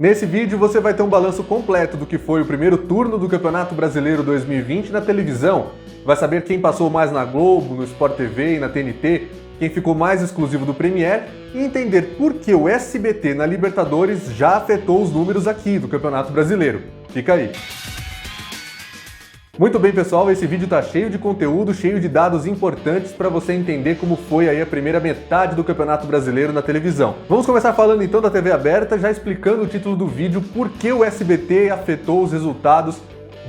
Nesse vídeo você vai ter um balanço completo do que foi o primeiro turno do Campeonato Brasileiro 2020 na televisão. Vai saber quem passou mais na Globo, no Sport TV e na TNT, quem ficou mais exclusivo do Premier e entender por que o SBT na Libertadores já afetou os números aqui do Campeonato Brasileiro. Fica aí! Muito bem, pessoal, esse vídeo está cheio de conteúdo, cheio de dados importantes para você entender como foi aí a primeira metade do Campeonato Brasileiro na televisão. Vamos começar falando então da TV aberta, já explicando o título do vídeo por que o SBT afetou os resultados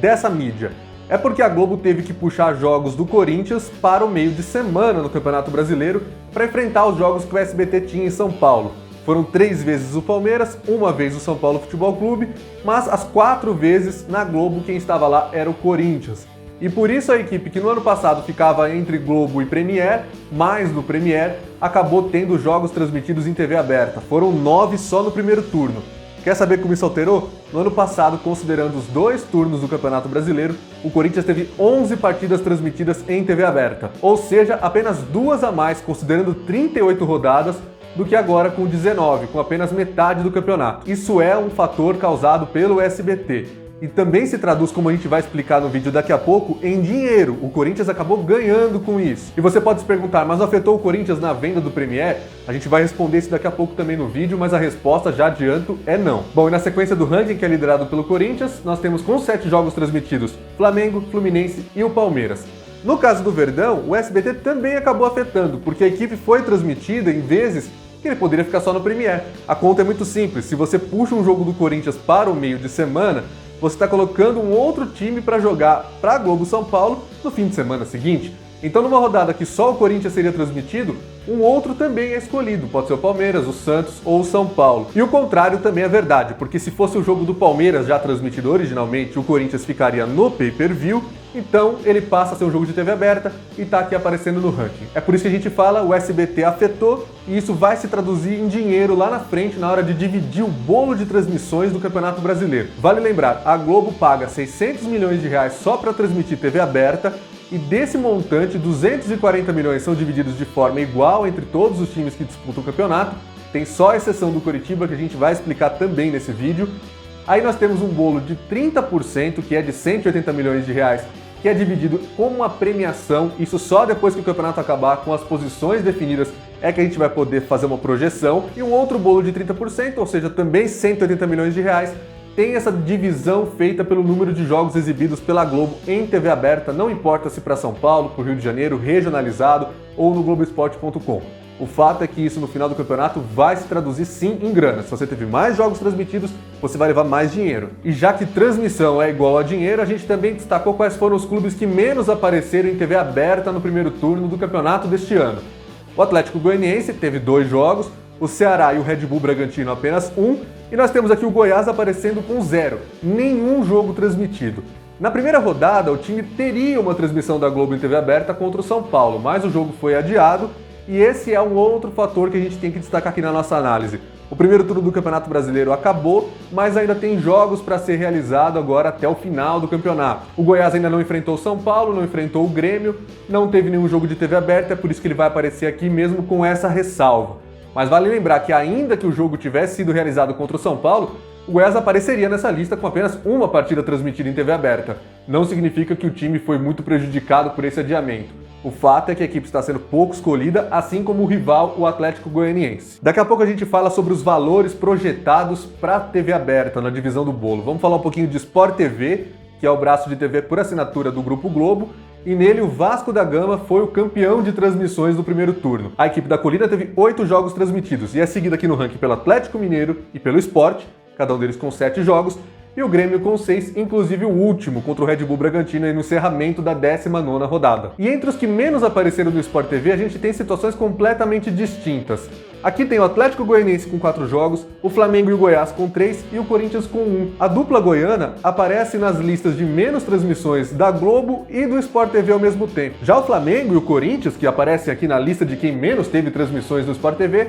dessa mídia. É porque a Globo teve que puxar jogos do Corinthians para o meio de semana no Campeonato Brasileiro para enfrentar os jogos que o SBT tinha em São Paulo. Foram 3 vezes o Palmeiras, 1 vez o São Paulo Futebol Clube, mas as 4 vezes na Globo quem estava lá era o Corinthians. E por isso a equipe que no ano passado ficava entre Globo e Premier, mais no Premier, acabou tendo jogos transmitidos em TV aberta. Foram 9 só no primeiro turno. Quer saber como isso alterou? No ano passado, considerando os 2 turnos do Campeonato Brasileiro, o Corinthians teve 11 partidas transmitidas em TV aberta. Ou seja, apenas 2 a mais, considerando 38 rodadas, do que agora com 19, com apenas metade do campeonato. Isso é um fator causado pelo SBT. E também se traduz, como a gente vai explicar no vídeo daqui a pouco, em dinheiro. O Corinthians acabou ganhando com isso. E você pode se perguntar, mas afetou o Corinthians na venda do Premier? A gente vai responder isso daqui a pouco também no vídeo, mas a resposta, já adianto, é não. Bom, e na sequência do ranking, que é liderado pelo Corinthians, nós temos com 7 jogos transmitidos Flamengo, Fluminense e o Palmeiras. No caso do Verdão, o SBT também acabou afetando, porque a equipe foi transmitida em vezes que ele poderia ficar só no Premier. A conta é muito simples, se você puxa um jogo do Corinthians para o meio de semana, você está colocando um outro time para jogar para a Globo São Paulo no fim de semana seguinte. Então numa rodada que só o Corinthians seria transmitido, um outro também é escolhido, pode ser o Palmeiras, o Santos ou o São Paulo. E o contrário também é verdade, porque se fosse o jogo do Palmeiras já transmitido originalmente, o Corinthians ficaria no pay-per-view, então ele passa a ser um jogo de TV aberta e está aqui aparecendo no ranking. É por isso que a gente fala, o SBT afetou e isso vai se traduzir em dinheiro lá na frente na hora de dividir o bolo de transmissões do Campeonato Brasileiro. Vale lembrar, a Globo paga 600 milhões de reais só para transmitir TV aberta, e desse montante, 240 milhões são divididos de forma igual entre todos os times que disputam o campeonato. Tem só a exceção do Coritiba, que a gente vai explicar também nesse vídeo. Aí nós temos um bolo de 30%, que é de 180 milhões de reais, que é dividido como uma premiação. Isso só depois que o campeonato acabar, com as posições definidas, é que a gente vai poder fazer uma projeção. E um outro bolo de 30%, ou seja, também 180 milhões de reais, tem essa divisão feita pelo número de jogos exibidos pela Globo em TV aberta, não importa se para São Paulo, para o Rio de Janeiro, regionalizado ou no Globoesporte.com. O fato é que isso no final do campeonato vai se traduzir sim em grana. Se você teve mais jogos transmitidos, você vai levar mais dinheiro. E já que transmissão é igual a dinheiro, a gente também destacou quais foram os clubes que menos apareceram em TV aberta no primeiro turno do campeonato deste ano. O Atlético Goianiense teve 2 jogos, o Ceará e o Red Bull Bragantino apenas 1, e nós temos aqui o Goiás aparecendo com 0, nenhum jogo transmitido. Na primeira rodada, o time teria uma transmissão da Globo em TV aberta contra o São Paulo, mas o jogo foi adiado, e esse é um outro fator que a gente tem que destacar aqui na nossa análise. O primeiro turno do Campeonato Brasileiro acabou, mas ainda tem jogos para ser realizado agora até o final do campeonato. O Goiás ainda não enfrentou o São Paulo, não enfrentou o Grêmio, não teve nenhum jogo de TV aberta, é por isso que ele vai aparecer aqui mesmo com essa ressalva. Mas vale lembrar que ainda que o jogo tivesse sido realizado contra o São Paulo, o Goiás apareceria nessa lista com apenas uma partida transmitida em TV aberta. Não significa que o time foi muito prejudicado por esse adiamento. O fato é que a equipe está sendo pouco escolhida, assim como o rival, o Atlético Goianiense. Daqui a pouco a gente fala sobre os valores projetados para a TV aberta na divisão do bolo. Vamos falar um pouquinho de Sport TV, que é o braço de TV por assinatura do Grupo Globo, e nele o Vasco da Gama foi o campeão de transmissões do primeiro turno. A equipe da Colina teve 8 jogos transmitidos e é seguida aqui no ranking pelo Atlético Mineiro e pelo Sport, cada um deles com 7 jogos, e o Grêmio com 6, inclusive o último contra o Red Bull Bragantino no encerramento da 19ª rodada. E entre os que menos apareceram no Sport TV, a gente tem situações completamente distintas. Aqui tem o Atlético Goianiense com 4 jogos, o Flamengo e o Goiás com 3 e o Corinthians com 1. A dupla goiana aparece nas listas de menos transmissões da Globo e do Sport TV ao mesmo tempo. Já o Flamengo e o Corinthians, que aparecem aqui na lista de quem menos teve transmissões no Sport TV,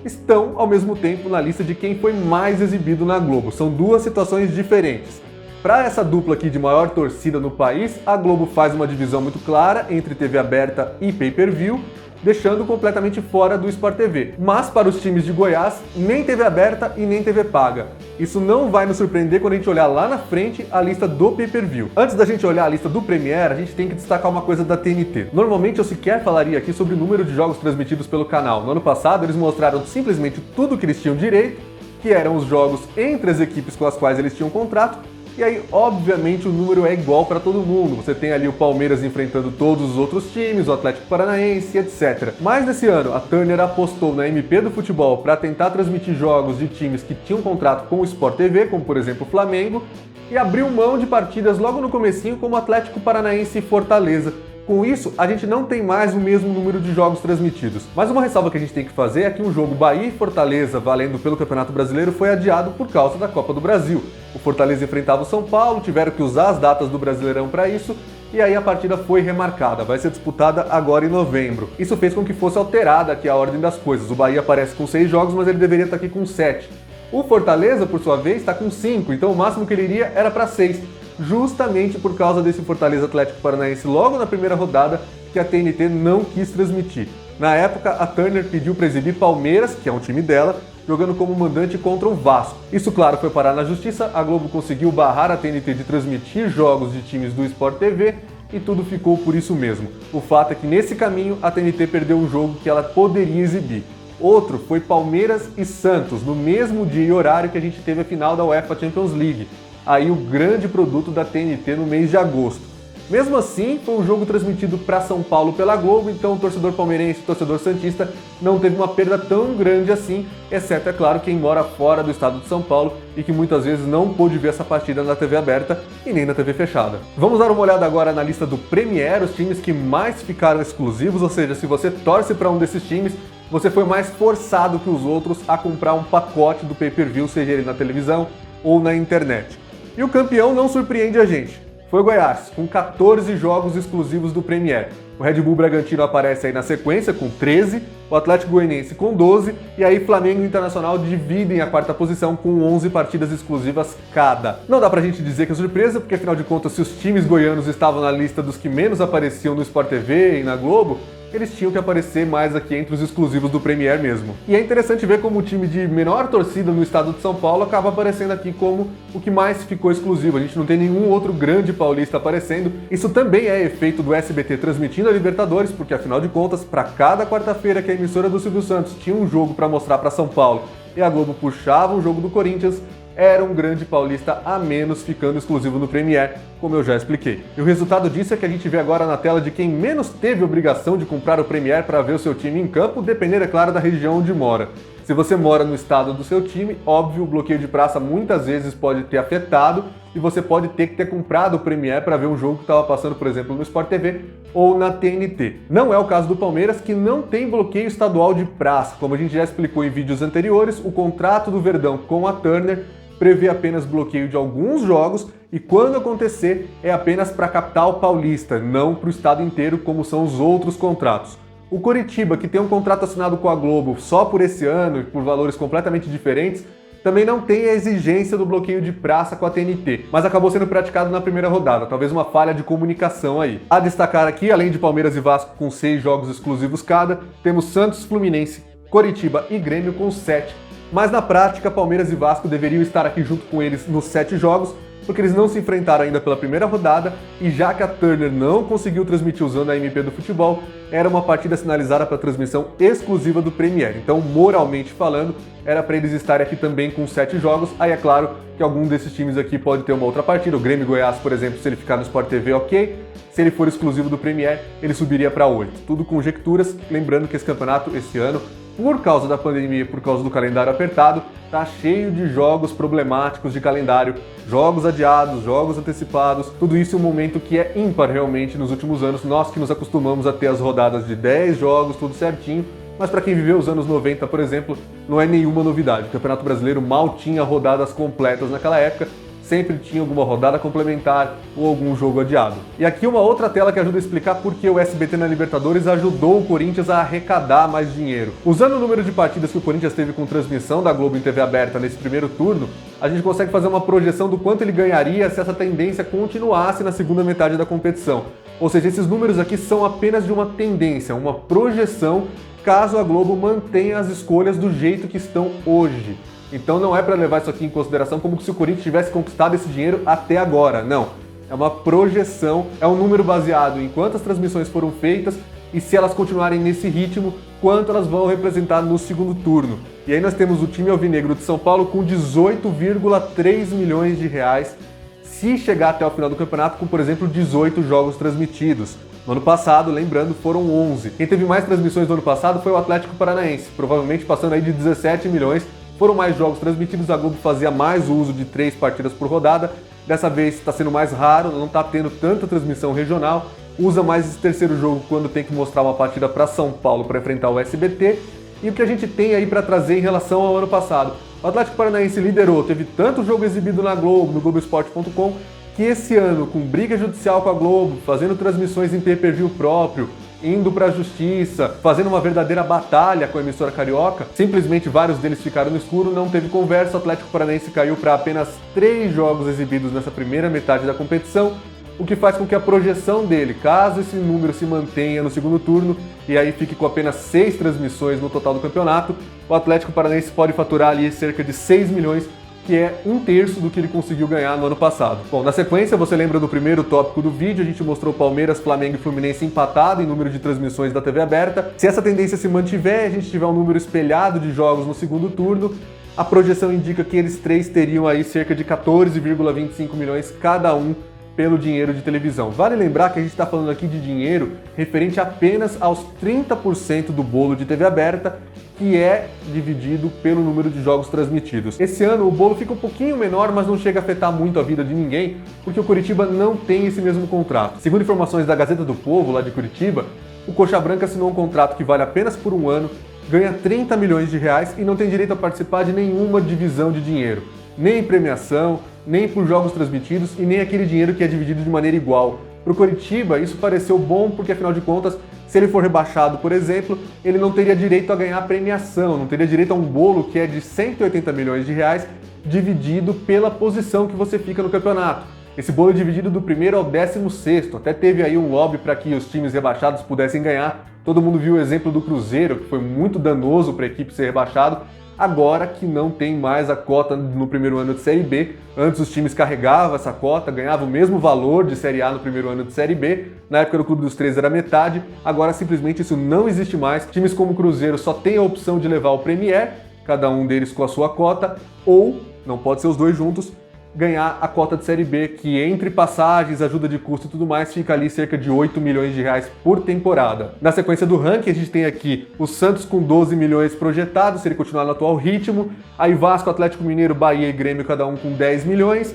estão ao mesmo tempo na lista de quem foi mais exibido na Globo. São 2 situações diferentes. Para essa dupla aqui de maior torcida no país, a Globo faz uma divisão muito clara entre TV aberta e pay-per-view, deixando completamente fora do Sport TV. Mas para os times de Goiás, nem TV aberta e nem TV paga. Isso não vai nos surpreender quando a gente olhar lá na frente a lista do pay-per-view. Antes da gente olhar a lista do Premiere, a gente tem que destacar uma coisa da TNT. Normalmente eu sequer falaria aqui sobre o número de jogos transmitidos pelo canal. No ano passado eles mostraram simplesmente tudo que eles tinham direito, que eram os jogos entre as equipes com as quais eles tinham contrato. E aí, obviamente, o número é igual para todo mundo. Você tem ali o Palmeiras enfrentando todos os outros times, o Atlético Paranaense, etc. Mas nesse ano, a Turner apostou na MP do futebol para tentar transmitir jogos de times que tinham contrato com o Sport TV, como por exemplo o Flamengo, e abriu mão de partidas logo no comecinho como Atlético Paranaense e Fortaleza. Com isso, a gente não tem mais o mesmo número de jogos transmitidos. Mas uma ressalva que a gente tem que fazer é que um jogo Bahia e Fortaleza, valendo pelo Campeonato Brasileiro, foi adiado por causa da Copa do Brasil. O Fortaleza enfrentava o São Paulo, tiveram que usar as datas do Brasileirão para isso, e aí a partida foi remarcada, vai ser disputada agora em novembro. Isso fez com que fosse alterada aqui a ordem das coisas. O Bahia aparece com 6 jogos, mas ele deveria estar aqui com 7. O Fortaleza, por sua vez, está com 5, então o máximo que ele iria era para 6. Justamente por causa desse Fortaleza Atlético Paranaense logo na primeira rodada que a TNT não quis transmitir. Na época, a Turner pediu para exibir Palmeiras, que é um time dela, jogando como mandante contra o Vasco. Isso, claro, foi parar na justiça, a Globo conseguiu barrar a TNT de transmitir jogos de times do Sport TV e tudo ficou por isso mesmo. O fato é que nesse caminho a TNT perdeu um jogo que ela poderia exibir. Outro foi Palmeiras e Santos, no mesmo dia e horário que a gente teve a final da UEFA Champions League. Aí o grande produto da TNT no mês de agosto. Mesmo assim, foi um jogo transmitido para São Paulo pela Globo, então o torcedor palmeirense e o torcedor santista não teve uma perda tão grande assim, exceto, é claro, quem mora fora do estado de São Paulo e que muitas vezes não pôde ver essa partida na TV aberta e nem na TV fechada. Vamos dar uma olhada agora na lista do Premiere, os times que mais ficaram exclusivos, ou seja, se você torce para um desses times, você foi mais forçado que os outros a comprar um pacote do pay-per-view, seja ele na televisão ou na internet. E o campeão não surpreende a gente. Foi o Goiás, com 14 jogos exclusivos do Premiere. O Red Bull Bragantino aparece aí na sequência, com 13, o Atlético Goianiense com 12, e aí Flamengo e Internacional dividem a quarta posição com 11 partidas exclusivas cada. Não dá pra gente dizer que é surpresa, porque afinal de contas, se os times goianos estavam na lista dos que menos apareciam no Sport TV e na Globo, eles tinham que aparecer mais aqui entre os exclusivos do Premiere mesmo. E é interessante ver como o time de menor torcida no estado de São Paulo acaba aparecendo aqui como o que mais ficou exclusivo. A gente não tem nenhum outro grande paulista aparecendo. Isso também é efeito do SBT transmitindo a Libertadores, porque afinal de contas, para cada quarta-feira que a emissora do Silvio Santos tinha um jogo para mostrar para São Paulo e a Globo puxava um jogo do Corinthians, era um grande paulista a menos ficando exclusivo no Premiere, como eu já expliquei. E o resultado disso é que a gente vê agora na tela de quem menos teve obrigação de comprar o Premiere para ver o seu time em campo, dependendo, é claro, da região onde mora. Se você mora no estado do seu time, óbvio, o bloqueio de praça muitas vezes pode ter afetado e você pode ter que ter comprado o Premiere para ver um jogo que estava passando, por exemplo, no Sport TV ou na TNT. Não é o caso do Palmeiras, que não tem bloqueio estadual de praça. Como a gente já explicou em vídeos anteriores, o contrato do Verdão com a Turner prevê apenas bloqueio de alguns jogos e quando acontecer é apenas para a capital paulista, não para o estado inteiro como são os outros contratos. O Coritiba, que tem um contrato assinado com a Globo só por esse ano e por valores completamente diferentes, também não tem a exigência do bloqueio de praça com a TNT, mas acabou sendo praticado na primeira rodada, talvez uma falha de comunicação aí. A destacar aqui, além de Palmeiras e Vasco com 6 jogos exclusivos cada, temos Santos, Fluminense, Coritiba e Grêmio com 7. Mas na prática, Palmeiras e Vasco deveriam estar aqui junto com eles nos 7 jogos, porque eles não se enfrentaram ainda pela primeira rodada, e já que a Turner não conseguiu transmitir usando a MP do futebol, era uma partida sinalizada para transmissão exclusiva do Premiere. Então, moralmente falando, era para eles estarem aqui também com 7 jogos. Aí é claro que algum desses times aqui pode ter uma outra partida. O Grêmio e Goiás, por exemplo, se ele ficar no Sport TV, ok. Se ele for exclusivo do Premiere, ele subiria para 8. Tudo conjecturas, lembrando que esse campeonato, esse ano, por causa da pandemia, por causa do calendário apertado, tá cheio de jogos problemáticos de calendário, jogos adiados, jogos antecipados, tudo isso em um momento que é ímpar realmente nos últimos anos, nós que nos acostumamos a ter as rodadas de 10 jogos, tudo certinho, mas para quem viveu os anos 90, por exemplo, não é nenhuma novidade. O Campeonato Brasileiro mal tinha rodadas completas naquela época, sempre tinha alguma rodada complementar ou algum jogo adiado. E aqui uma outra tela que ajuda a explicar por que o SBT na Libertadores ajudou o Corinthians a arrecadar mais dinheiro. Usando o número de partidas que o Corinthians teve com transmissão da Globo em TV aberta nesse primeiro turno, a gente consegue fazer uma projeção do quanto ele ganharia se essa tendência continuasse na segunda metade da competição. Ou seja, esses números aqui são apenas de uma tendência, uma projeção, caso a Globo mantenha as escolhas do jeito que estão hoje. Então não é para levar isso aqui em consideração como se o Corinthians tivesse conquistado esse dinheiro até agora, não. É uma projeção, é um número baseado em quantas transmissões foram feitas e se elas continuarem nesse ritmo, quanto elas vão representar no segundo turno. E aí nós temos o time alvinegro de São Paulo com 18,3 milhões de reais se chegar até o final do campeonato com, por exemplo, 18 jogos transmitidos. No ano passado, lembrando, foram 11. Quem teve mais transmissões no ano passado foi o Atlético Paranaense, provavelmente passando aí de 17 milhões. Foram mais jogos transmitidos, a Globo fazia mais uso de 3 partidas por rodada. Dessa vez está sendo mais raro, não está tendo tanta transmissão regional. Usa mais esse terceiro jogo quando tem que mostrar uma partida para São Paulo para enfrentar o SBT. E o que a gente tem aí para trazer em relação ao ano passado? O Atlético Paranaense liderou, teve tanto jogo exibido na Globo, no Globoesporte.com, que esse ano, com briga judicial com a Globo, fazendo transmissões em pay-per-view próprio, indo para a justiça, fazendo uma verdadeira batalha com a emissora carioca, simplesmente vários deles ficaram no escuro, não teve conversa, o Atlético Paranaense caiu para apenas 3 jogos exibidos nessa primeira metade da competição, o que faz com que a projeção dele, caso esse número se mantenha no segundo turno e aí fique com apenas 6 transmissões no total do campeonato, o Atlético Paranaense pode faturar ali cerca de 6 milhões, que é 1/3 do que ele conseguiu ganhar no ano passado. Bom, na sequência, você lembra do primeiro tópico do vídeo, a gente mostrou Palmeiras, Flamengo e Fluminense empatado em número de transmissões da TV aberta. Se essa tendência se mantiver, a gente tiver um número espelhado de jogos no segundo turno, a projeção indica que eles três teriam aí cerca de 14,25 milhões cada um pelo dinheiro de televisão. Vale lembrar que a gente está falando aqui de dinheiro referente apenas aos 30% do bolo de TV aberta, que é dividido pelo número de jogos transmitidos. Esse ano o bolo fica um pouquinho menor, mas não chega a afetar muito a vida de ninguém, porque o Coritiba não tem esse mesmo contrato. Segundo informações da Gazeta do Povo, lá de Curitiba, o Coxa Branca assinou um contrato que vale apenas por um ano, ganha 30 milhões de reais e não tem direito a participar de nenhuma divisão de dinheiro, nem premiação, nem por jogos transmitidos e nem aquele dinheiro que é dividido de maneira igual. Para o Coritiba, isso pareceu bom porque, afinal de contas, se ele for rebaixado, por exemplo, ele não teria direito a ganhar premiação, não teria direito a um bolo que é de 180 milhões de reais dividido pela posição que você fica no campeonato. Esse bolo é dividido do primeiro ao 16º, até teve aí um lobby para que os times rebaixados pudessem ganhar. Todo mundo viu o exemplo do Cruzeiro, que foi muito danoso para a equipe ser rebaixado, agora que não tem mais a cota no primeiro ano de Série B. Antes os times carregavam essa cota, ganhavam o mesmo valor de Série A no primeiro ano de Série B. Na época do Clube dos 13 era metade, agora simplesmente isso não existe mais. Times como o Cruzeiro só tem a opção de levar o Premier, cada um deles com a sua cota, ou, não pode ser os dois juntos, ganhar a cota de Série B, que entre passagens, ajuda de custo e tudo mais, fica ali cerca de 8 milhões de reais por temporada. Na sequência do ranking, a gente tem aqui o Santos com 12 milhões projetados, se ele continuar no atual ritmo, aí Vasco, Atlético Mineiro, Bahia e Grêmio, cada um com 10 milhões,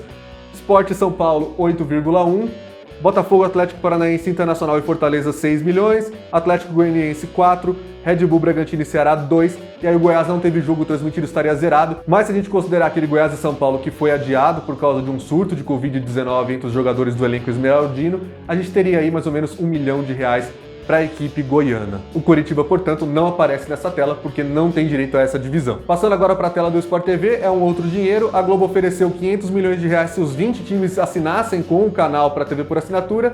Sport São Paulo, 8,1, Botafogo, Atlético Paranaense, Internacional e Fortaleza, 6 milhões, Atlético Goianiense, 4, Red Bull, Bragantino e Ceará, 2, e aí o Goiás não teve jogo transmitido, estaria zerado, mas se a gente considerar aquele Goiás e São Paulo que foi adiado por causa de um surto de Covid-19 entre os jogadores do elenco esmeraldino, a gente teria aí mais ou menos 1 milhão de reais para a equipe goiana. O Coritiba, portanto, não aparece nessa tela porque não tem direito a essa divisão. Passando agora para a tela do Sport TV, é um outro dinheiro. A Globo ofereceu 500 milhões de reais se os 20 times assinassem com o canal para TV por assinatura,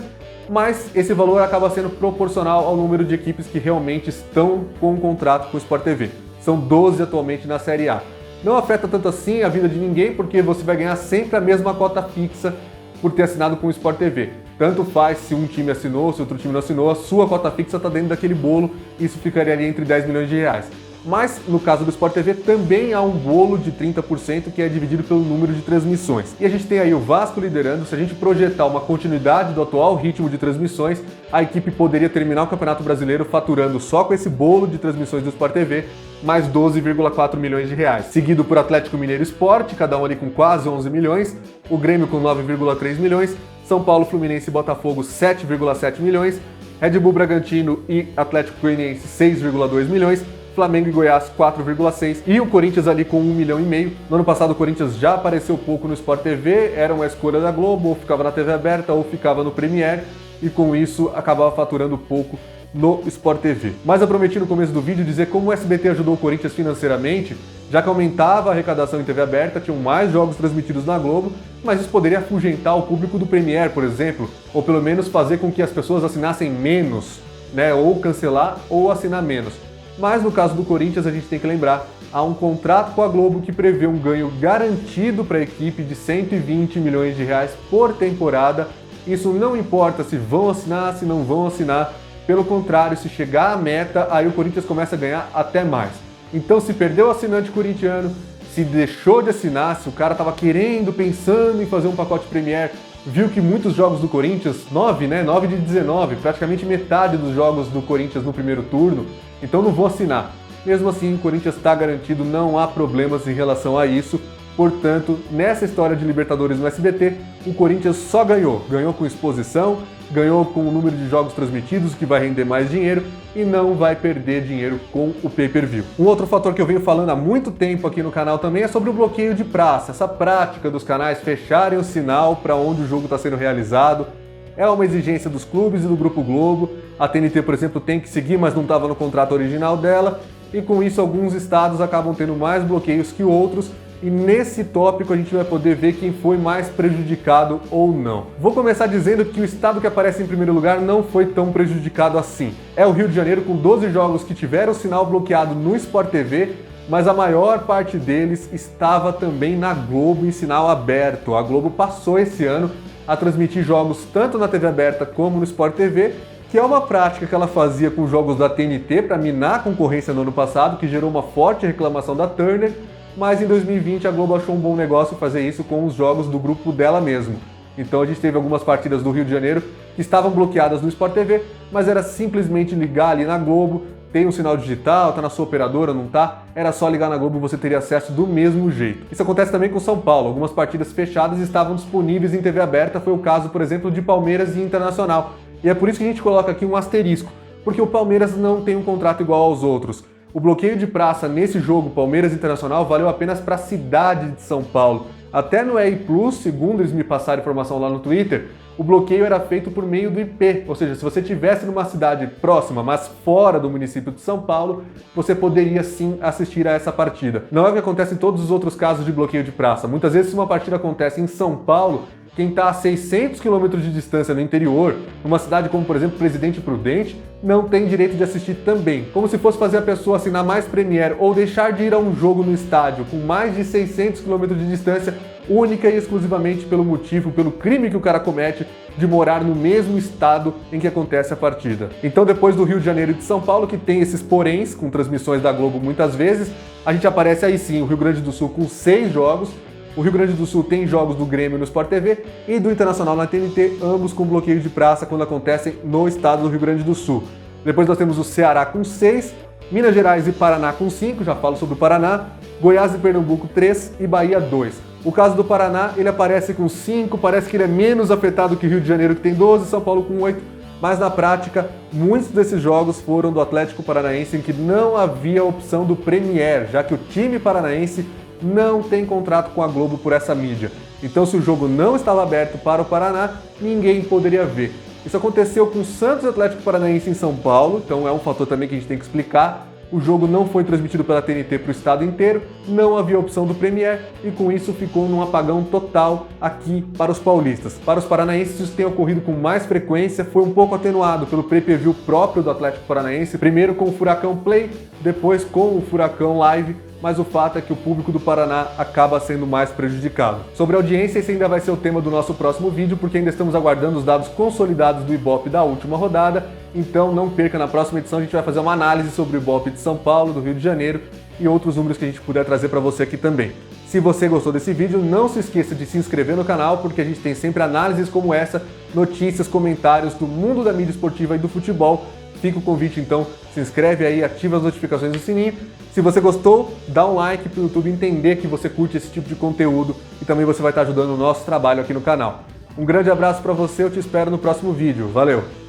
mas esse valor acaba sendo proporcional ao número de equipes que realmente estão com um contrato com o Sport TV. São 12 atualmente na Série A. Não afeta tanto assim a vida de ninguém, porque você vai ganhar sempre a mesma cota fixa por ter assinado com o Sport TV. Tanto faz se um time assinou, se outro time não assinou, a sua cota fixa está dentro daquele bolo, isso ficaria ali entre 10 milhões de reais. Mas, no caso do Sport TV, também há um bolo de 30% que é dividido pelo número de transmissões. E a gente tem aí o Vasco liderando. Se a gente projetar uma continuidade do atual ritmo de transmissões, a equipe poderia terminar o Campeonato Brasileiro faturando só com esse bolo de transmissões do Sport TV mais 12,4 milhões de reais. Seguido por Atlético Mineiro e Sport, cada um ali com quase 11 milhões, o Grêmio com 9,3 milhões, São Paulo, Fluminense e Botafogo 7,7 milhões, Red Bull, Bragantino e Atlético Goianiense 6,2 milhões, Flamengo e Goiás 4,6 e o Corinthians ali com 1,5 milhão. No ano passado o Corinthians já apareceu pouco no Sport TV, era uma escolha da Globo, ou ficava na TV aberta ou ficava no Premiere, e com isso acabava faturando pouco no Sport TV. Mas eu prometi no começo do vídeo dizer como o SBT ajudou o Corinthians financeiramente, já que aumentava a arrecadação em TV aberta, tinham mais jogos transmitidos na Globo, mas isso poderia afugentar o público do Premiere, por exemplo, ou pelo menos fazer com que as pessoas assinassem menos, né, ou cancelar ou assinar menos. Mas no caso do Corinthians, a gente tem que lembrar, há um contrato com a Globo que prevê um ganho garantido para a equipe de 120 milhões de reais por temporada. Isso não importa se vão assinar, se não vão assinar. Pelo contrário, se chegar à meta, aí o Corinthians começa a ganhar até mais. Então, se perdeu o assinante corintiano, se deixou de assinar, se o cara estava querendo, pensando em fazer um pacote Premier, viu que muitos jogos do Corinthians, 9 de 19, praticamente metade dos jogos do Corinthians no primeiro turno, então não vou assinar. Mesmo assim, o Corinthians está garantido, não há problemas em relação a isso. Portanto, nessa história de Libertadores no SBT, o Corinthians só ganhou. Ganhou com exposição, ganhou com o número de jogos transmitidos, que vai render mais dinheiro, e não vai perder dinheiro com o pay-per-view. Um outro fator que eu venho falando há muito tempo aqui no canal também é sobre o bloqueio de praça, essa prática dos canais fecharem o sinal para onde o jogo está sendo realizado. É uma exigência dos clubes e do Grupo Globo. A TNT, por exemplo, tem que seguir, mas não estava no contrato original dela, e com isso alguns estados acabam tendo mais bloqueios que outros, e nesse tópico a gente vai poder ver quem foi mais prejudicado ou não. Vou começar dizendo que o estado que aparece em primeiro lugar não foi tão prejudicado assim. É o Rio de Janeiro, com 12 jogos que tiveram o sinal bloqueado no Sport TV, mas a maior parte deles estava também na Globo em sinal aberto. A Globo passou esse ano a transmitir jogos tanto na TV aberta como no Sport TV, que é uma prática que ela fazia com jogos da TNT para minar a concorrência no ano passado, que gerou uma forte reclamação da Turner, mas em 2020 a Globo achou um bom negócio fazer isso com os jogos do grupo dela mesmo. Então a gente teve algumas partidas do Rio de Janeiro que estavam bloqueadas no Sport TV, mas era simplesmente ligar ali na Globo, tem um sinal digital, tá na sua operadora, não tá? Era só ligar na Globo e você teria acesso do mesmo jeito. Isso acontece também com São Paulo, algumas partidas fechadas estavam disponíveis em TV aberta, foi o caso, por exemplo, de Palmeiras e Internacional. E é por isso que a gente coloca aqui um asterisco, porque o Palmeiras não tem um contrato igual aos outros. O bloqueio de praça nesse jogo Palmeiras Internacional valeu apenas para a cidade de São Paulo. Até no EI Plus, segundo eles me passaram informação lá no Twitter, o bloqueio era feito por meio do IP, ou seja, se você estivesse numa cidade próxima, mas fora do município de São Paulo, você poderia sim assistir a essa partida. Não é o que acontece em todos os outros casos de bloqueio de praça. Muitas vezes, se uma partida acontece em São Paulo, quem está a 600 km de distância no interior, numa cidade como, por exemplo, Presidente Prudente, não tem direito de assistir também. Como se fosse fazer a pessoa assinar mais Premiere ou deixar de ir a um jogo no estádio com mais de 600 km de distância, única e exclusivamente pelo motivo, pelo crime que o cara comete de morar no mesmo estado em que acontece a partida. Então, depois do Rio de Janeiro e de São Paulo, que tem esses poréns, com transmissões da Globo muitas vezes, a gente aparece aí sim, o Rio Grande do Sul com 6 jogos, o Rio Grande do Sul tem jogos do Grêmio no Sport TV e do Internacional na TNT, ambos com bloqueio de praça quando acontecem no estado do Rio Grande do Sul. Depois nós temos o Ceará com 6, Minas Gerais e Paraná com 5, já falo sobre o Paraná, Goiás e Pernambuco 3 e Bahia 2. O caso do Paraná, ele aparece com 5, parece que ele é menos afetado que o Rio de Janeiro, que tem 12, São Paulo com 8, mas na prática, muitos desses jogos foram do Atlético Paranaense em que não havia opção do Premier, já que o time paranaense não tem contrato com a Globo por essa mídia. Então, se o jogo não estava aberto para o Paraná, ninguém poderia ver. Isso aconteceu com o Santos Atlético Paranaense em São Paulo, então é um fator também que a gente tem que explicar. O jogo não foi transmitido pela TNT para o estado inteiro, não havia opção do Premier e com isso ficou num apagão total aqui para os paulistas. Para os paranaenses isso tem ocorrido com mais frequência, foi um pouco atenuado pelo pay-per-view próprio do Atlético Paranaense, primeiro com o Furacão Play, depois com o Furacão Live, mas o fato é que o público do Paraná acaba sendo mais prejudicado. Sobre a audiência, esse ainda vai ser o tema do nosso próximo vídeo, porque ainda estamos aguardando os dados consolidados do Ibope da última rodada, então não perca, na próxima edição a gente vai fazer uma análise sobre o Ibope de São Paulo, do Rio de Janeiro e outros números que a gente puder trazer para você aqui também. Se você gostou desse vídeo, não se esqueça de se inscrever no canal, porque a gente tem sempre análises como essa, notícias, comentários do mundo da mídia esportiva e do futebol. Fica o convite então, se inscreve aí, ativa as notificações do sininho. Se você gostou, dá um like para o YouTube entender que você curte esse tipo de conteúdo e também você vai estar ajudando o nosso trabalho aqui no canal. Um grande abraço para você, eu te espero no próximo vídeo. Valeu!